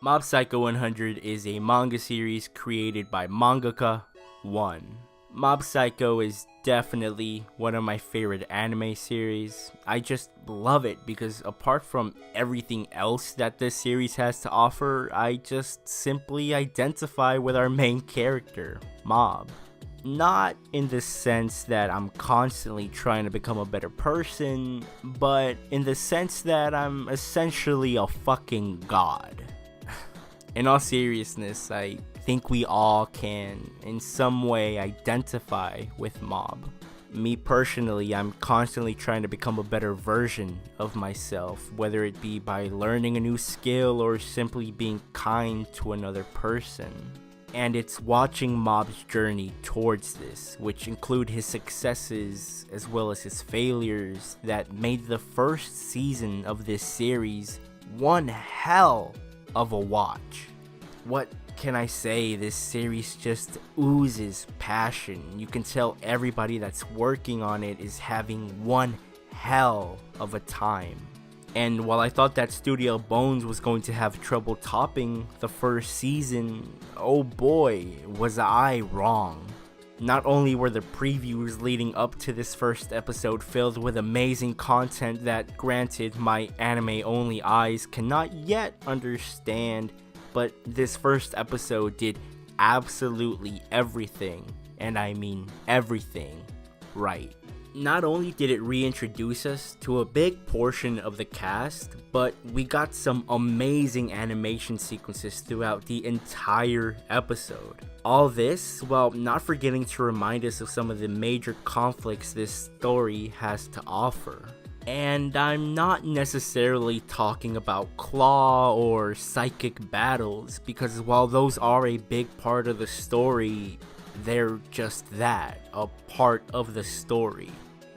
Mob Psycho 100 is a manga series created by mangaka 1. Mob Psycho is definitely one of my favorite anime series. I just love it because apart from everything else that this series has to offer, I just simply identify with our main character, Mob. Not in the sense that I'm constantly trying to become a better person, but in the sense that I'm essentially a fucking god. In all seriousness, I think we all can, in some way, identify with Mob. Me personally, I'm constantly trying to become a better version of myself, whether it be by learning a new skill or simply being kind to another person. And it's watching Mob's journey towards this, which include his successes as well as his failures, that made the first season of this series one hell of a watch. What can I say? This series just oozes passion. You can tell everybody that's working on it is having one hell of a time. And while I thought that Studio Bones was going to have trouble topping the first season, oh boy, was I wrong. Not only were the previews leading up to this first episode filled with amazing content that, granted, my anime-only eyes cannot yet understand, but this first episode did absolutely everything, and I mean everything, right. Not only did it reintroduce us to a big portion of the cast, but we got some amazing animation sequences throughout the entire episode. All this while not forgetting to remind us of some of the major conflicts this story has to offer. And I'm not necessarily talking about claw or psychic battles, because while those are a big part of the story, they're just that, a part of the story.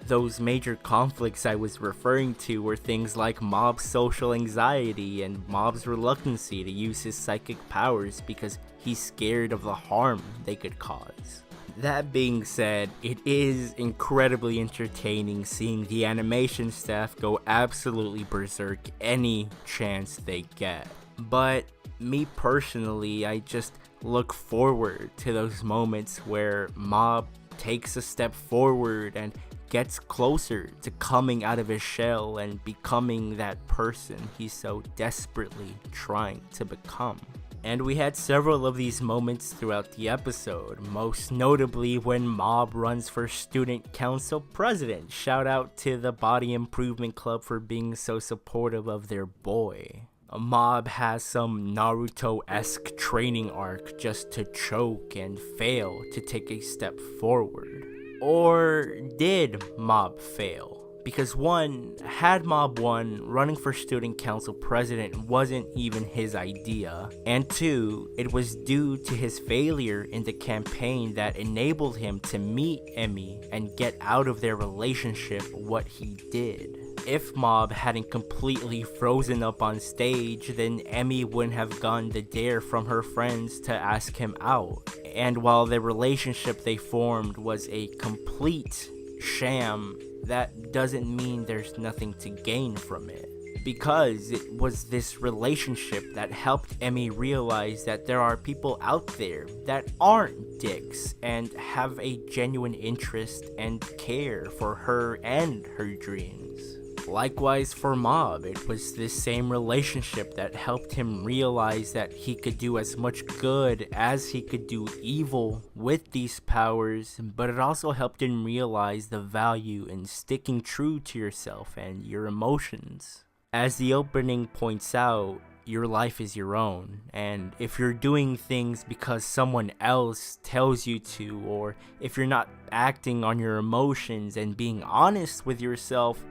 Those major conflicts I was referring to were things like Mob's social anxiety and Mob's reluctancy to use his psychic powers because he's scared of the harm they could cause. That being said, it is incredibly entertaining seeing the animation staff go absolutely berserk any chance they get. But me personally, I just look forward to those moments where Mob takes a step forward and gets closer to coming out of his shell and becoming that person he's so desperately trying to become. And we had several of these moments throughout the episode, most notably when Mob runs for student council president. Shout out to the Body Improvement Club for being so supportive of their boy. Mob has some Naruto-esque training arc just to choke and fail to take a step forward. Or did Mob fail? Because one, had Mob 1, running for student council president wasn't even his idea, and two, it was due to his failure in the campaign that enabled him to meet Emmy and get out of their relationship what he did. If Mob hadn't completely frozen up on stage, then Emmy wouldn't have gotten the dare from her friends to ask him out. And while the relationship they formed was a complete sham, that doesn't mean there's nothing to gain from it. Because it was this relationship that helped Emmy realize that there are people out there that aren't dicks and have a genuine interest and care for her and her dreams. Likewise for Mob, it was this same relationship that helped him realize that he could do as much good as he could do evil with these powers, but it also helped him realize the value in sticking true to yourself and your emotions. As the opening points out, your life is your own, and if you're doing things because someone else tells you to, or if you're not acting on your emotions and being honest with yourself,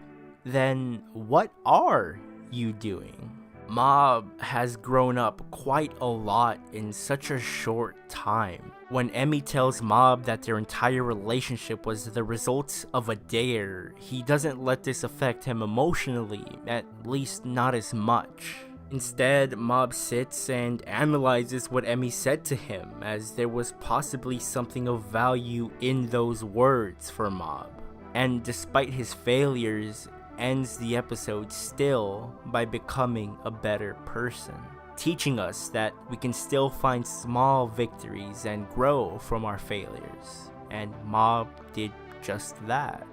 then what are you doing? Mob has grown up quite a lot in such a short time. When Emmy tells Mob that their entire relationship was the result of a dare, he doesn't let this affect him emotionally, at least not as much. Instead, Mob sits and analyzes what Emmy said to him, as there was possibly something of value in those words for Mob. And despite his failures, ends the episode still by becoming a better person. teaching us that we can still find small victories and grow from our failures. And Mob did just that.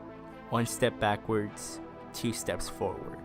One step backwards, 2 steps forward.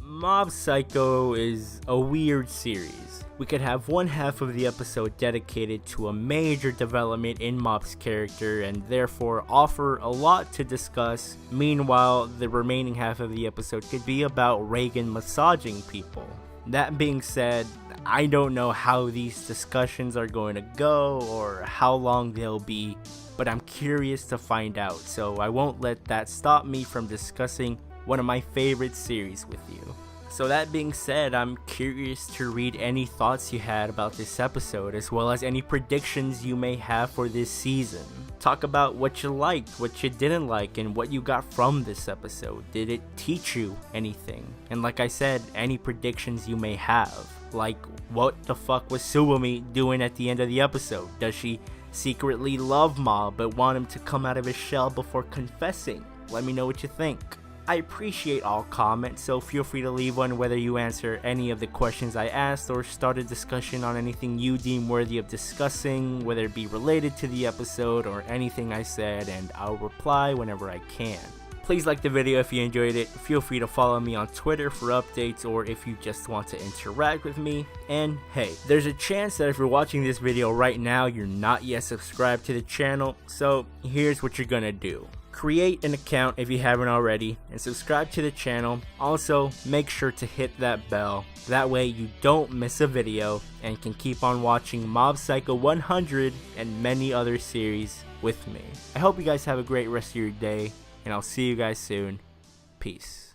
Mob Psycho is a weird series. We could have one half of the episode dedicated to a major development in Mob's character and therefore offer a lot to discuss. Meanwhile, the remaining half of the episode could be about Reagan massaging people. That being said, I don't know how these discussions are going to go or how long they'll be, but I'm curious to find out, so I won't let that stop me from discussing one of my favorite series with you. So that being said, I'm curious to read any thoughts you had about this episode, as well as any predictions you may have for this season. Talk about what you liked, what you didn't like, and what you got from this episode. Did it teach you anything? And like I said, any predictions you may have. Like, what the fuck was Tsubomi doing at the end of the episode? Does she secretly love Mob but want him to come out of his shell before confessing? Let me know what you think. I appreciate all comments, so feel free to leave one whether you answer any of the questions I asked or start a discussion on anything you deem worthy of discussing, whether it be related to the episode or anything I said, and I'll reply whenever I can. Please like the video if you enjoyed it. Feel free to follow me on Twitter for updates or if you just want to interact with me. And hey, there's a chance that if you're watching this video right now, you're not yet subscribed to the channel, so here's what you're gonna do. Create an account if you haven't already and subscribe to the channel. Also, make sure to hit that bell. That way you don't miss a video and can keep on watching Mob Psycho 100 and many other series with me. I hope you guys have a great rest of your day, and I'll see you guys soon. Peace.